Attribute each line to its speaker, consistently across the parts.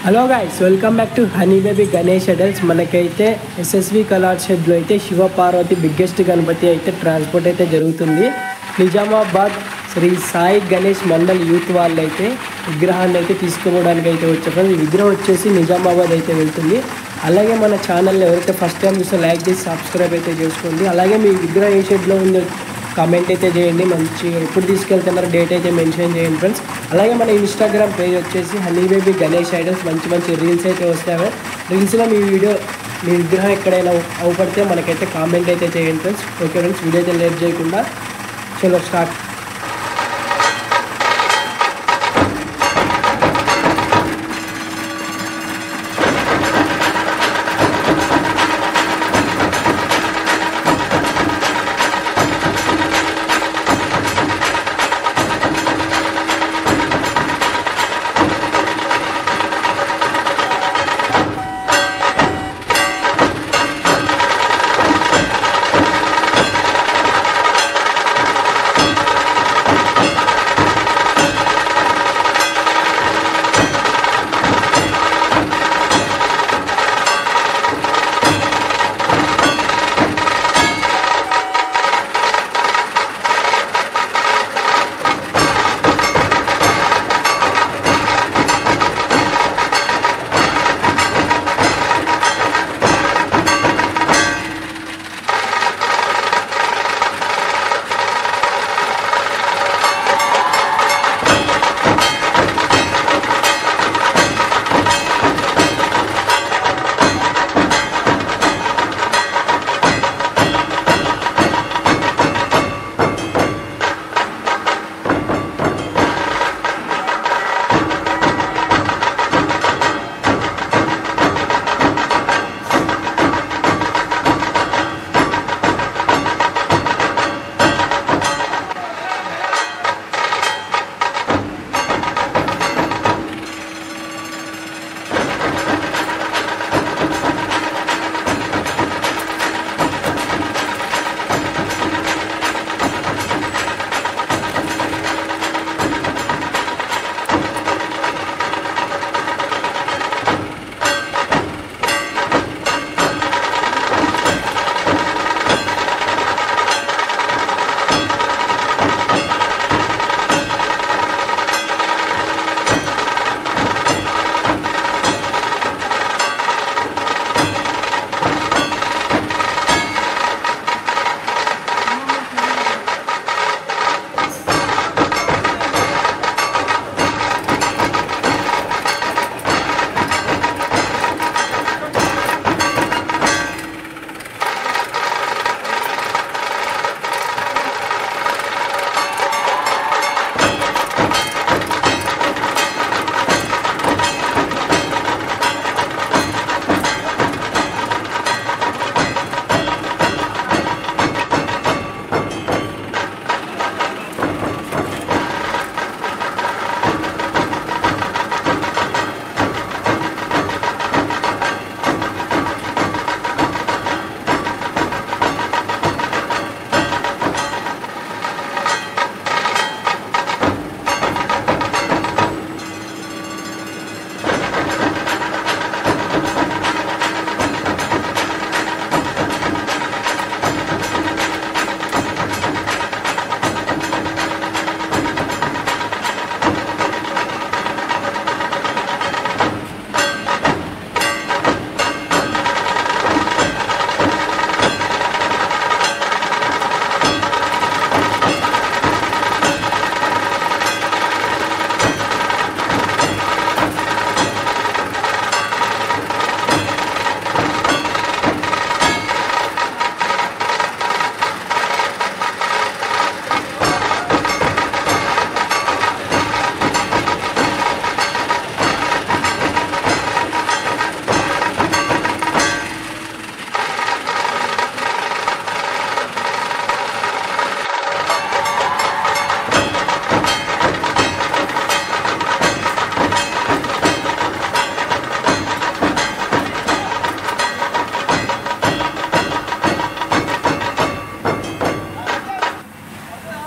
Speaker 1: Hello guys, welcome back to honey baby Ganesh adults. మనకైతే SSV colour షెడ్లో అయితే Shiva Parvati biggest Ganapati అయితే ట్రాన్స్పోర్ట్ అయితే జరుగుతుంది. నిజామాబాద్ శ్రీ సాయి గణేష్ మండల్ యూత్ వాళ్ళు అయితే విగ్రహాన్ని అయితే తీసుకుపోవడానికి అయితే వచ్చారు. ఈ విగ్రహం వచ్చేసి నిజామాబాద్ అయితే వెళ్తుంది. అలాగే మన ఛానల్ని ఎవరైతే ఫస్ట్ టైం చూస్తే లైక్ చేసి సబ్స్క్రైబ్ అయితే చేసుకోండి. అలాగే మీ విగ్రహం ఏ షెడ్లో ఉందో కామెంట్ అయితే చేయండి. మంచిగా ఎప్పుడు తీసుకెళ్తున్నారు డేట్ అయితే మెన్షన్ చేయండి ఫ్రెండ్స్. అలాగే మన ఇన్స్టాగ్రామ్ పేజ్ వచ్చేసి హనీ బేబీ గణేష్ ఐడల్స్. మంచి రీల్స్ అయితే వస్తాయి. రీల్స్లో మీ విగ్రహం ఎక్కడైనా అవపడితే మనకైతే కామెంట్ అయితే చేయండి ఫ్రెండ్స్. ఓకే ఫ్రెండ్స్, వీడియో అయితే లేట్ చేయకుండా చలో స్టార్ట్.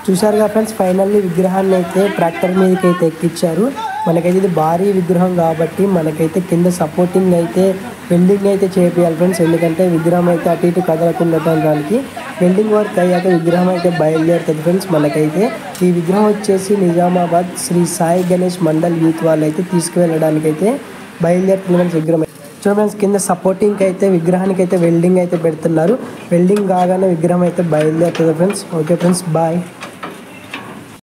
Speaker 1: చూసారుగా ఫ్రెండ్స్, ఫైనల్లీ విగ్రహాన్ని అయితే ట్రాక్టర్ మీదకి అయితే ఎక్కించారు. మనకైతే ఇది భారీ విగ్రహం కాబట్టి మనకైతే కింద సపోర్టింగ్ అయితే వెల్డింగ్ అయితే చేపియాలి ఫ్రెండ్స్. ఎందుకంటే విగ్రహం అయితే అటు ఇటు కదలకుండా ఉండడానికి వెల్డింగ్ వర్క్ అయ్యాక విగ్రహం అయితే బయలుదేరుతుంది ఫ్రెండ్స్. మనకైతే ఈ విగ్రహం వచ్చేసి నిజామాబాద్ శ్రీ సాయి గణేష్ మండల్ యూత్ వాళ్ళు అయితే తీసుకువెళ్ళడానికి అయితే బయలుదేరుతుంది ఫ్రెండ్స్ విగ్రహం. చూడండి కింద సపోర్టింగ్కి అయితే విగ్రహానికి అయితే వెల్డింగ్ అయితే పెడుతున్నారు. వెల్డింగ్ కాగానే విగ్రహం అయితే బయలుదేరుతుంది ఫ్రెండ్స్. Okay friends, bye.